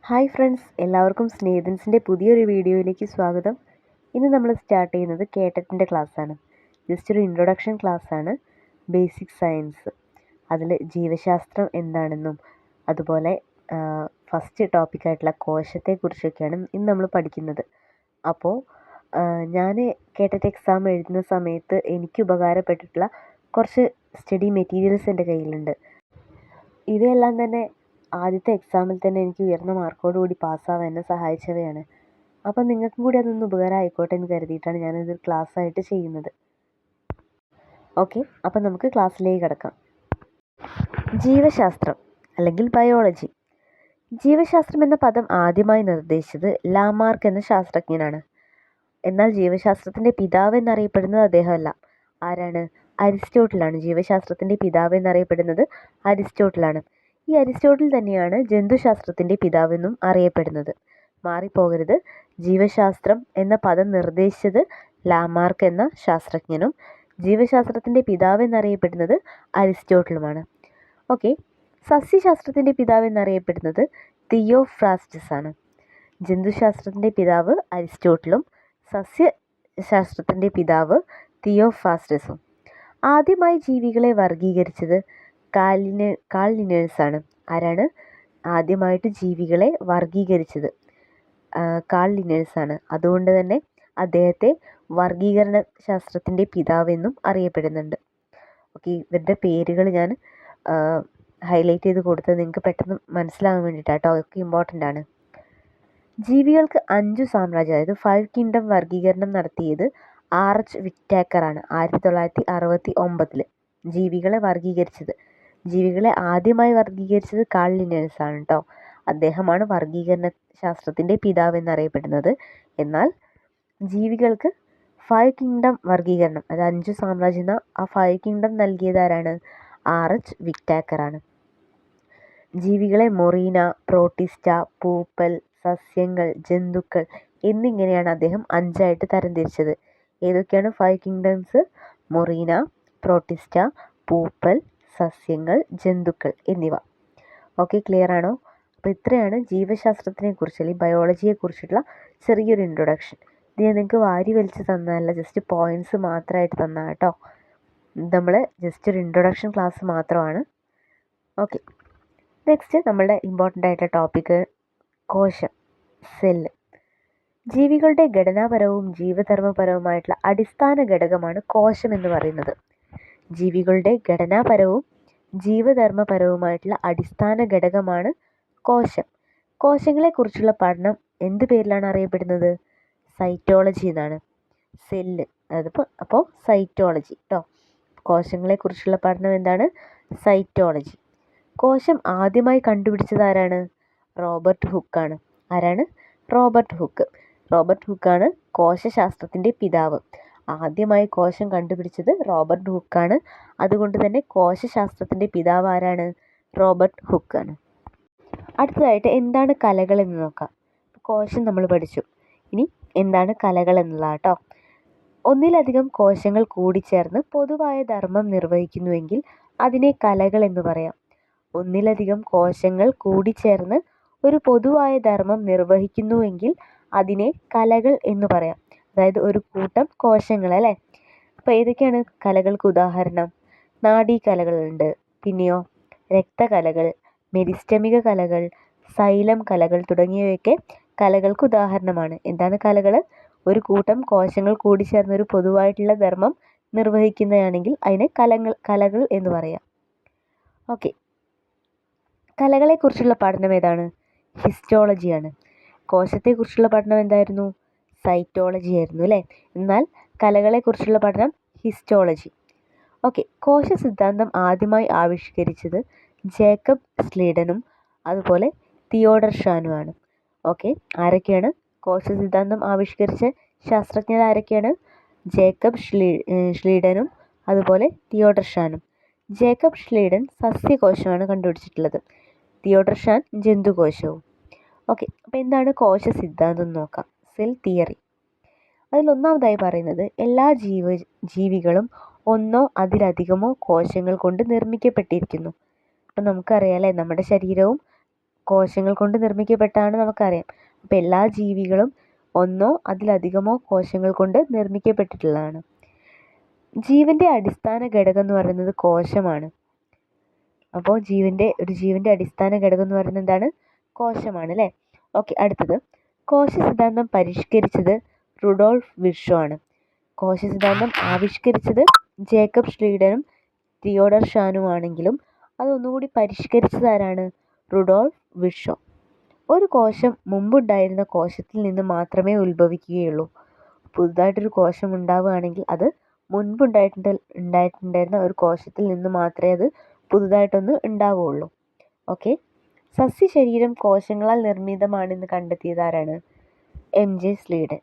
Hi friends, എല്ലാവർക്കും സ്നേഹിതൻസിൻ്റെ പുതിയൊരു വീഡിയോയിലേക്ക് സ്വാഗതം. ഇന്ന് നമ്മൾ സ്റ്റാർട്ട് ചെയ്യുന്നത് കേട്ടറ്റിൻ്റെ ക്ലാസ്സാണ്. ജസ്റ്റ് ഒരു ഇൻട്രൊഡക്ഷൻ ക്ലാസ്സാണ്. ബേസിക് സയൻസ്, അതിൽ ജീവശാസ്ത്രം എന്താണെന്നും അതുപോലെ ഫസ്റ്റ് ടോപ്പിക്കായിട്ടുള്ള കോശത്തെക്കുറിച്ചൊക്കെയാണ് ഇന്ന് നമ്മൾ പഠിക്കുന്നത്. അപ്പോൾ ഞാൻ കേട്ടറ്റ് എക്സാം എഴുതുന്ന സമയത്ത് എനിക്ക് ഉപകാരപ്പെട്ടിട്ടുള്ള കുറച്ച് സ്റ്റഡി മെറ്റീരിയൽസ് എൻ്റെ കയ്യിലുണ്ട്. ഇവയെല്ലാം തന്നെ ആദ്യത്തെ എക്സാമിൽ തന്നെ എനിക്ക് ഉയർന്ന മാർക്കോടുകൂടി പാസ്സാവാൻ എന്നെ സഹായിച്ചവയാണ്. അപ്പം നിങ്ങൾക്കും കൂടി അതൊന്ന് ഉപകാരം ആയിക്കോട്ടെ എന്ന് കരുതിയിട്ടാണ് ഞാനിതൊരു ക്ലാസ്സായിട്ട് ചെയ്യുന്നത്. ഓക്കെ, അപ്പം നമുക്ക് ക്ലാസ്സിലേക്ക് കിടക്കാം. ജീവശാസ്ത്രം അല്ലെങ്കിൽ ബയോളജി. ജീവശാസ്ത്രം എന്ന പദം ആദ്യമായി നിർദ്ദേശിച്ചത് ലാമാർക്ക് എന്ന ശാസ്ത്രജ്ഞനാണ്. എന്നാൽ ജീവശാസ്ത്രത്തിൻ്റെ പിതാവ് എന്നറിയപ്പെടുന്നത് അദ്ദേഹമല്ല. ആരാണ്? അരിസ്റ്റോട്ടിലാണ്. ജീവശാസ്ത്രത്തിൻ്റെ പിതാവ് എന്നറിയപ്പെടുന്നത് അരിസ്റ്റോട്ടിലാണ്. ഈ അരിസ്റ്റോട്ടിൽ തന്നെയാണ് ജന്തുശാസ്ത്രത്തിൻ്റെ പിതാവെന്നും അറിയപ്പെടുന്നത്. മാറിപ്പോകരുത്. ജീവശാസ്ത്രം എന്ന പദം നിർദ്ദേശിച്ചത് ലാമാർക്ക് എന്ന ശാസ്ത്രജ്ഞനും ജീവശാസ്ത്രത്തിൻ്റെ പിതാവ് എന്നറിയപ്പെടുന്നത് അരിസ്റ്റോട്ടിലുമാണ്. ഓക്കെ, സസ്യശാസ്ത്രത്തിൻ്റെ പിതാവ് എന്നറിയപ്പെടുന്നത് തിയോഫ്രാസ്റ്റസ് ആണ്. ജന്തുശാസ്ത്രത്തിൻ്റെ പിതാവ് അരിസ്റ്റോട്ടിലും സസ്യശാസ്ത്രത്തിൻ്റെ പിതാവ് തിയോഫ്രാസ്റ്റസും. ആദ്യമായി ജീവികളെ വർഗീകരിച്ചത് കാൾ ലിനേഴ്സാണ്. ആരാണ് ആദ്യമായിട്ട് ജീവികളെ വർഗീകരിച്ചത്? കാൾ ലിനേഴ്സാണ്. അതുകൊണ്ട് തന്നെ അദ്ദേഹത്തെ വർഗീകരണ ശാസ്ത്രത്തിൻ്റെ പിതാവെന്നും അറിയപ്പെടുന്നുണ്ട്. ഓക്കെ, ഇവരുടെ പേരുകൾ ഞാൻ ഹൈലൈറ്റ് ചെയ്ത് കൊടുത്തത് നിങ്ങൾക്ക് പെട്ടെന്ന് മനസ്സിലാകാൻ വേണ്ടിയിട്ടാട്ടോ. അതൊക്കെ ഇമ്പോർട്ടൻ്റ് ആണ്. ജീവികൾക്ക് 5 സാമ്രാജ്യം, അതായത് 5 കിങ്ഡം വർഗീകരണം നടത്തിയത് ആർച്ച് വിറ്റാക്കറാണ് 1969 ജീവികളെ വർഗീകരിച്ചത്. ജീവികളെ ആദ്യമായി വർഗീകരിച്ചത് കാൾ ലിനേഴ്സാണ് കേട്ടോ. അദ്ദേഹമാണ് വർഗീകരണ ശാസ്ത്രത്തിൻ്റെ പിതാവ് എന്നറിയപ്പെടുന്നത്. എന്നാൽ ജീവികൾക്ക് 5 കിങ്ഡം വർഗീകരണം, അത് 5 സാമ്രാജ്യം എന്ന ആ 5 കിങ്ഡം നൽകിയത് ആരാണ്? ആർച്ച് വിറ്റാക്കറാണ്. ജീവികളെ മൊറീന, പ്രോട്ടിസ്റ്റ, പൂപ്പൽ, സസ്യങ്ങൾ, ജന്തുക്കൾ എന്നിങ്ങനെയാണ് അദ്ദേഹം 5ആയിട്ട് തരംതിരിച്ചത്. ഏതൊക്കെയാണ് 5 കിങ്ഡംസ്? മൊറീന, പ്രോട്ടിസ്റ്റ, പൂപ്പൽ, സസ്യങ്ങൾ, ജന്തുക്കൾ എന്നിവ. ഓക്കെ, ക്ലിയർ ആണോ? അപ്പോൾ ഇത്രയാണ് ജീവശാസ്ത്രത്തിനെ കുറിച്ച് അല്ലെങ്കിൽ ബയോളജിയെക്കുറിച്ചുള്ള ചെറിയൊരു ഇൻട്രൊഡക്ഷൻ. ഇത് ഞാൻ നിങ്ങൾക്ക് വാരി വലിച്ച് തന്നതല്ല, ജസ്റ്റ് പോയിൻറ്റ്സ് മാത്രമായിട്ട് തന്നാൽ കേട്ടോ. നമ്മൾ ജസ്റ്റ് ഒരു ഇൻട്രൊഡക്ഷൻ ക്ലാസ് മാത്രമാണ്. ഓക്കെ, നെക്സ്റ്റ് നമ്മളുടെ ഇമ്പോർട്ടൻ്റ് ആയിട്ടുള്ള ടോപ്പിക്ക് കോശം, സെല്ല്. ജീവികളുടെ ഘടനാപരവും ജീവധർമ്മപരവുമായിട്ടുള്ള അടിസ്ഥാന ഘടകമാണ് കോശം എന്ന് പറയുന്നത്. ജീവികളുടെ ഘടനാപരവും ജീവധർമ്മപരവുമായിട്ടുള്ള അടിസ്ഥാന ഘടകമാണ് കോശം. കോശങ്ങളെക്കുറിച്ചുള്ള പഠനം എന്ത് പേരിലാണ് അറിയപ്പെടുന്നത്? സൈറ്റോളജി എന്നാണ്. സെല്ല് അപ്പോൾ സൈറ്റോളജി കേട്ടോ. കോശങ്ങളെക്കുറിച്ചുള്ള പഠനം എന്താണ്? സൈറ്റോളജി. കോശം ആദ്യമായി കണ്ടുപിടിച്ചത് ആരാണ്? റോബർട്ട് ഹുക്കാണ്. ആരാണ്? Robert hook. റോബർട്ട് ഹുക്കാണ് കോശശാസ്ത്രത്തിൻ്റെ പിതാവ്. ആദ്യമായി കോശം കണ്ടുപിടിച്ചത് റോബർട്ട് ഹുക്കാണ്. അതുകൊണ്ട് തന്നെ കോശശാസ്ത്രത്തിൻ്റെ പിതാവ് ആരാണ്? റോബർട്ട് ഹുക്കാണ്. അടുത്തതായിട്ട് എന്താണ് കലകൾ എന്ന് നോക്കാം. കോശം നമ്മൾ പഠിച്ചു. ഇനി എന്താണ് കലകൾ എന്നുള്ളതാണ് കേട്ടോ. ഒന്നിലധികം കോശങ്ങൾ കൂടിച്ചേർന്ന് പൊതുവായ ധർമ്മം നിർവഹിക്കുന്നുവെങ്കിൽ അതിനെ കലകൾ എന്ന് പറയാം. ഒന്നിലധികം കോശങ്ങൾ കൂടിച്ചേർന്ന് ഒരു പൊതുവായ ധർമ്മം നിർവഹിക്കുന്നുവെങ്കിൽ അതിനെ കലകൾ എന്ന് പറയാം. അതായത് ഒരു കൂട്ടം കോശങ്ങൾ അല്ലേ. അപ്പോൾ ഏതൊക്കെയാണ് കലകൾക്ക് ഉദാഹരണം? നാഡീകലകളുണ്ട്, പിന്നെയോ രക്തകലകൾ, മെരിസ്റ്റമിക കലകൾ, സൈലം കലകൾ തുടങ്ങിയവയൊക്കെ കലകൾക്ക് ഉദാഹരണമാണ്. എന്താണ് കലകൾ? ഒരു കൂട്ടം കോശങ്ങൾ കൂടിച്ചേർന്ന് ഒരു പൊതുവായിട്ടുള്ള ധർമ്മം നിർവഹിക്കുന്നതാണെങ്കിൽ അതിനെ കലകൾ എന്ന് പറയാം. ഓക്കെ, കലകളെക്കുറിച്ചുള്ള പഠനം ഏതാണ്? ഹിസ്റ്റോളജിയാണ്. കോശത്തെക്കുറിച്ചുള്ള പഠനം എന്തായിരുന്നു? സൈറ്റോളജി ആയിരുന്നു അല്ലേ. എന്നാൽ കലകളെക്കുറിച്ചുള്ള പഠനം ഹിസ്റ്റോളജി. ഓക്കെ, കോശ സിദ്ധാന്തം ആദ്യമായി ആവിഷ്കരിച്ചത് ജേക്കബ് സ്ലീഡനും അതുപോലെ തിയോഡർ ഷാനുമാണ്. ഓക്കെ, ആരൊക്കെയാണ് കോശ സിദ്ധാന്തം ആവിഷ്കരിച്ച ശാസ്ത്രജ്ഞർ? ആരൊക്കെയാണ്? ജേക്കബ് സ്ലീഡനും അതുപോലെ തിയോഡർ ഷാനും. ജേക്കബ് സ്ലീഡൻ സസ്യകോശമാണ് കണ്ടുപിടിച്ചിട്ടുള്ളത്. തിയോഡർ ഷാൻ ജന്തുകോശവും. ഓക്കെ, അപ്പോൾ എന്താണ് കോശ സിദ്ധാന്തം എന്ന് നോക്കാം. Cell theory. അതിലൊന്നാമതായി പറയുന്നത് എല്ലാ ജീവികളും ഒന്നോ അതിലധികമോ കോശങ്ങൾ കൊണ്ട് നിർമ്മിക്കപ്പെട്ടിരിക്കുന്നു. അപ്പം നമുക്കറിയാം അല്ലേ, നമ്മുടെ ശരീരവും കോശങ്ങൾ കൊണ്ട് നിർമ്മിക്കപ്പെട്ടാണ് നമുക്കറിയാം. അപ്പോൾ എല്ലാ ജീവികളും ഒന്നോ അതിലധികമോ കോശങ്ങൾ കൊണ്ട് നിർമ്മിക്കപ്പെട്ടിട്ടുള്ളതാണ്. ജീവൻ്റെ അടിസ്ഥാന ഘടകം എന്ന് പറയുന്നത് കോശമാണ്. അപ്പോൾ ജീവൻ്റെ അടിസ്ഥാന ഘടകം എന്ന് പറയുന്നത് എന്താണ്? കോശമാണ് അല്ലേ? ഓക്കെ, അടുത്തത് കോശ സിദ്ധാന്തം പരിഷ്കരിച്ചത് റുഡോൾഫ് വിർഷോ ആണ്. കോശ സിദ്ധാന്തം ആവിഷ്കരിച്ചത് ജേക്കബ് ഷ്ലീഡനും തിയോഡർ ഷാനും ആണെങ്കിലും അതൊന്നുകൂടി പരിഷ്കരിച്ചത് ആരാണ്? Rudolf Virchow. ഒരു കോശം മുമ്പുണ്ടായിരുന്ന കോശത്തിൽ നിന്ന് മാത്രമേ ഉത്ഭവിക്കുകയുള്ളൂ. പുതുതായിട്ടൊരു കോശം ഉണ്ടാവുകയാണെങ്കിൽ അത് ഉണ്ടായിട്ടുണ്ടായിരുന്ന ഒരു കോശത്തിൽ നിന്ന് മാത്രമേ അത് പുതുതായിട്ടൊന്ന് ഉണ്ടാവുകയുള്ളൂ. ഓക്കെ, സസ്യശരീരം കോശങ്ങളാൽ നിർമ്മിതമാണെന്ന് കണ്ടെത്തിയത് ആരാണ്? MJ Schleiden.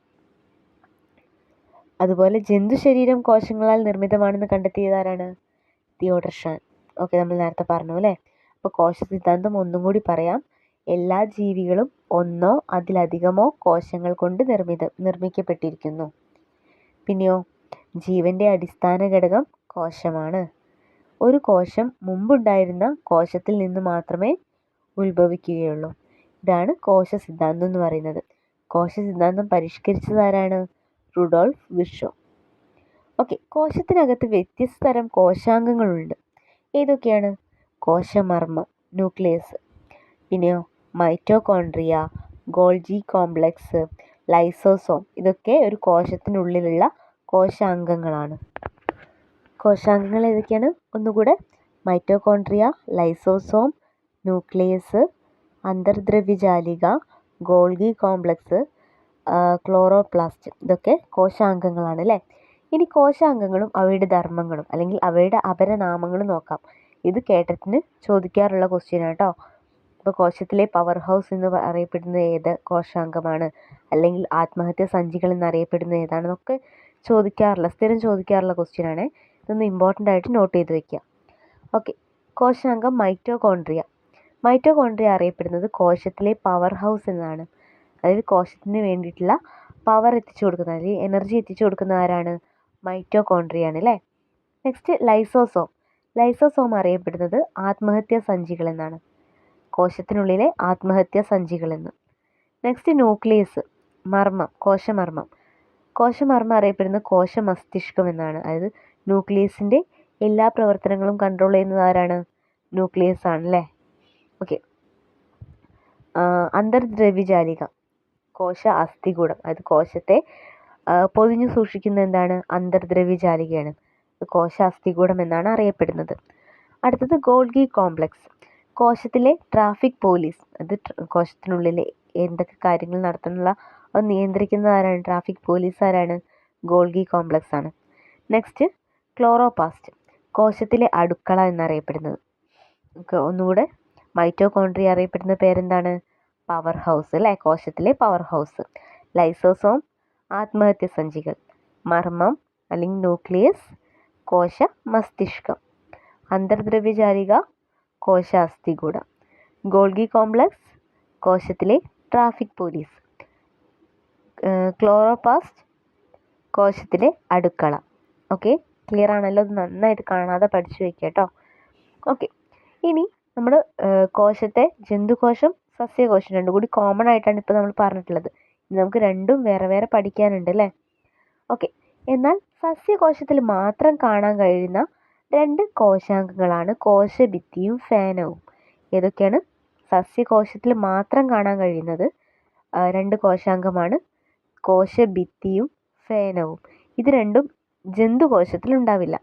അതുപോലെ ജന്തുശരീരം കോശങ്ങളാൽ നിർമ്മിതമാണെന്ന് കണ്ടെത്തിയത് ആരാണ്? തിയോഡർ ഷാൻ. ഓക്കെ, നമ്മൾ നേരത്തെ പറഞ്ഞു അല്ലേ? അപ്പോൾ കോശ സിദ്ധാന്തം ഒന്നും കൂടി പറയാം. എല്ലാ ജീവികളും ഒന്നോ അതിലധികമോ കോശങ്ങൾ കൊണ്ട് നിർമ്മിക്കപ്പെട്ടിരിക്കുന്നു. പിന്നെയോ ജീവൻ്റെ അടിസ്ഥാന ഘടകം കോശമാണ്. ഒരു കോശം മുമ്പുണ്ടായിരുന്ന കോശത്തിൽ നിന്ന് മാത്രമേ ഉത്ഭവിക്കുകയുള്ളൂ. ഇതാണ് കോശ സിദ്ധാന്തം എന്ന് പറയുന്നത്. കോശ സിദ്ധാന്തം പരിഷ്കരിച്ചത് ആരാണ്? Rudolf Virchow. ഓക്കെ, കോശത്തിനകത്ത് വ്യത്യസ്ത തരം കോശാംഗങ്ങളുണ്ട്. ഏതൊക്കെയാണ്? കോശമർമ്മം, ന്യൂക്ലിയസ്, പിന്നെയോ മൈറ്റോകോൺട്രിയ, ഗോൾജി കോംപ്ലക്സ്, ലൈസോസോം. ഇതൊക്കെ ഒരു കോശത്തിനുള്ളിലുള്ള കോശാംഗങ്ങളാണ്. കോശാംഗങ്ങൾ ഏതൊക്കെയാണ്? ഒന്നുകൂടെ: മൈറ്റോകോൺട്രിയ, ലൈസോസോം, ന്യൂക്ലിയസ്, അന്തർദ്രവ്യജാലിക, ഗോൾഗി കോംപ്ലക്സ്, ക്ലോറോപ്ലാസ്റ്റ്. ഇതൊക്കെ കോശാംഗങ്ങളാണ് അല്ലേ? ഇനി കോശാംഗങ്ങളും അവയുടെ ധർമ്മങ്ങളും അല്ലെങ്കിൽ അവയുടെ അപരനാമങ്ങളും നോക്കാം. ഇത് കേട്ടറ്റിന് ചോദിക്കാറുള്ള ക്വസ്റ്റ്യൻ ആട്ടോ. അപ്പോൾ കോശത്തിലെ പവർ ഹൗസ് എന്ന് അറിയപ്പെടുന്നത് ഏത് കോശാംഗമാണ്, അല്ലെങ്കിൽ ആത്മഹത്യാ സഞ്ചികൾ എന്നറിയപ്പെടുന്നത് ഏതാണെന്നൊക്കെ സ്ഥിരം ചോദിക്കാറുള്ള ക്വസ്റ്റ്യൻ ആണ്. ഇതൊന്ന് ഇമ്പോർട്ടൻ്റ് ആയിട്ട് നോട്ട് ചെയ്ത് വെക്കുക. Okay, കോശാംഗം mitochondria. മൈറ്റോകോൺട്രിയ അറിയപ്പെടുന്നത് കോശത്തിലെ പവർ ഹൗസ് എന്നാണ്. അതായത് കോശത്തിന് വേണ്ടിയിട്ടുള്ള പവർ എത്തിച്ചു കൊടുക്കുന്ന അല്ലെങ്കിൽ എനർജി എത്തിച്ചു കൊടുക്കുന്ന ആരാണ്? മൈറ്റോകോൺട്രിയ ആണ് അല്ലേ? Next lysosome. ലൈസോസോം അറിയപ്പെടുന്നത് ആത്മഹത്യാ സഞ്ചികൾ എന്നാണ്. കോശത്തിനുള്ളിലെ ആത്മഹത്യാ സഞ്ചികൾ എന്ന്. നെക്സ്റ്റ് ന്യൂക്ലിയസ്, മർമ്മം, കോശമർമ്മം. കോശമർമ്മം അറിയപ്പെടുന്നത് കോശമസ്തിഷ്കം എന്നാണ്. അതായത് ന്യൂക്ലിയസിൻ്റെ എല്ലാ പ്രവർത്തനങ്ങളും കൺട്രോൾ ചെയ്യുന്നത് ആരാണ്? ന്യൂക്ലിയസ് ആണ് അല്ലേ? ഓക്കെ, അന്തർദ്രവ്യജാലിക, കോശ അസ്ഥികൂടം. അതായത് കോശത്തെ പൊതിഞ്ഞു സൂക്ഷിക്കുന്ന എന്താണ്? അന്തർദ്രവ്യജാലികയാണ്. കോശ അസ്ഥികൂടം എന്നാണ് അറിയപ്പെടുന്നത്. അടുത്തത് ഗോൾഗി കോംപ്ലക്സ്. കോശത്തിലെ ട്രാഫിക് പോലീസ്. അത് കോശത്തിനുള്ളിലെ എന്തൊക്കെ കാര്യങ്ങൾ നടത്താനുള്ള അത് നിയന്ത്രിക്കുന്ന ആരാണ്? ട്രാഫിക് പോലീസ് ആരാണ്? ഗോൾഗി കോംപ്ലക്സ് ആണ്. നെക്സ്റ്റ് ക്ലോറോപ്ലാസ്റ്റ്, കോശത്തിലെ അടുക്കള എന്നറിയപ്പെടുന്നത്. ഒന്നുകൂടെ: മൈറ്റോകോൺട്രിയ അറിയപ്പെടുന്ന പേരെന്താണ്? പവർ ഹൗസ് അല്ലേ? കോശത്തിലെ പവർ ഹൗസ്. ലൈസോസോം ആത്മഹത്യ സഞ്ചികൾ, മർമ്മം അല്ലെങ്കിൽ ന്യൂക്ലിയസ് കോശ മസ്തിഷ്കം, അന്തർദ്രവ്യജാലിക കോശ അസ്ഥികൂടം, ഗോൾഗി കോംപ്ലക്സ് കോശത്തിലെ ട്രാഫിക് പോലീസ്, ക്ലോറോപ്ലാസ്റ്റ് കോശത്തിലെ അടുക്കള. ഓക്കെ, ക്ലിയർ ആണല്ലോ? അത് നന്നായിട്ട് കാണാതെ പഠിച്ചു വയ്ക്കുക കേട്ടോ. ഓക്കെ, ഇനി നമ്മൾ കോശത്തെ ജന്തുകോശം സസ്യകോശം രണ്ടും കൂടി കോമൺ ആയിട്ടാണ് ഇപ്പോൾ നമ്മൾ പറഞ്ഞിട്ടുള്ളത്. ഇനി നമുക്ക് രണ്ടും വേറെ വേറെ പഠിക്കാനുണ്ട് അല്ലേ? ഓക്കെ, എന്നാൽ സസ്യകോശത്തിൽ മാത്രം കാണാൻ കഴിയുന്ന രണ്ട് കോശാംഗങ്ങളാണ് കോശഭിത്തിയും ഫേനവും. ഏതൊക്കെയാണ്? സസ്യകോശത്തിൽ മാത്രം കാണാൻ കഴിയുന്നത് രണ്ട് കോശാംഗമാണ് കോശഭിത്തിയും ഫേനവും. ഇത് രണ്ടും ജന്തുകോശത്തിൽ ഉണ്ടാവില്ല.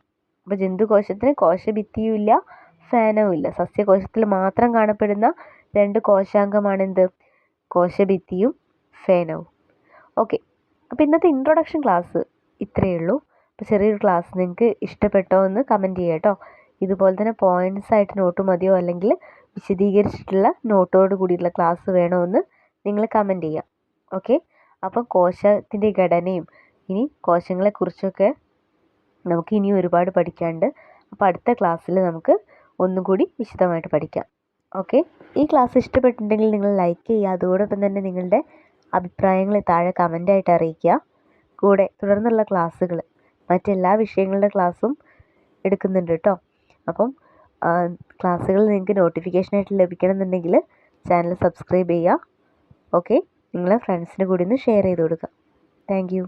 അപ്പോൾ ജന്തുകോശത്തിന് കോശഭിത്തിയും ഇല്ല, ഫേനവും ഇല്ല. സസ്യകോശത്തിൽ മാത്രം കാണപ്പെടുന്ന രണ്ട് കോശാംഗമാണ് എന്ത്? കോശഭിത്തിയും ഫേനവും. ഓക്കെ, അപ്പോൾ ഇന്നത്തെ ഇൻട്രൊഡക്ഷൻ ക്ലാസ് ഇത്രയേ ഉള്ളൂ. അപ്പോൾ ചെറിയൊരു ക്ലാസ് നിങ്ങൾക്ക് ഇഷ്ടപ്പെട്ടോ എന്ന് കമൻറ്റ് ചെയ്യുക കേട്ടോ. ഇതുപോലെ തന്നെ പോയിൻറ്റ്സ് ആയിട്ട് നോട്ട് മതിയോ അല്ലെങ്കിൽ വിശദീകരിച്ചിട്ടുള്ള നോട്ടോട് കൂടിയുള്ള ക്ലാസ് വേണോ എന്ന് നിങ്ങൾ കമൻറ്റ് ചെയ്യുക. ഓക്കെ, അപ്പോൾ കോശത്തിൻ്റെ ഘടനയും ഇനി കോശങ്ങളെക്കുറിച്ചൊക്കെ നമുക്ക് ഇനി ഒരുപാട് പഠിക്കാനുണ്ട്. അപ്പോൾ അടുത്ത ക്ലാസ്സിൽ നമുക്ക് ഒന്നും കൂടി വിശദമായിട്ട് പഠിക്കാം. ഓക്കെ, ഈ ക്ലാസ് ഇഷ്ടപ്പെട്ടിട്ടുണ്ടെങ്കിൽ നിങ്ങൾ ലൈക്ക് ചെയ്യുക. അതോടൊപ്പം തന്നെ നിങ്ങളുടെ അഭിപ്രായങ്ങൾ താഴെ കമൻ്റായിട്ട് അറിയിക്കുക. കൂടെ തുടർന്നുള്ള ക്ലാസ്സുകൾ മറ്റെല്ലാ വിഷയങ്ങളുടെ ക്ലാസ്സും എടുക്കുന്നുണ്ട് കേട്ടോ. അപ്പം ക്ലാസ്സുകൾ നിങ്ങൾക്ക് നോട്ടിഫിക്കേഷനായിട്ട് ലഭിക്കണമെന്നുണ്ടെങ്കിൽ ചാനൽ സബ്സ്ക്രൈബ് ചെയ്യുക. ഓക്കെ, നിങ്ങളെ ഫ്രണ്ട്സിന് കൂടി ഒന്ന് ഷെയർ ചെയ്ത് കൊടുക്കുക. Thank you.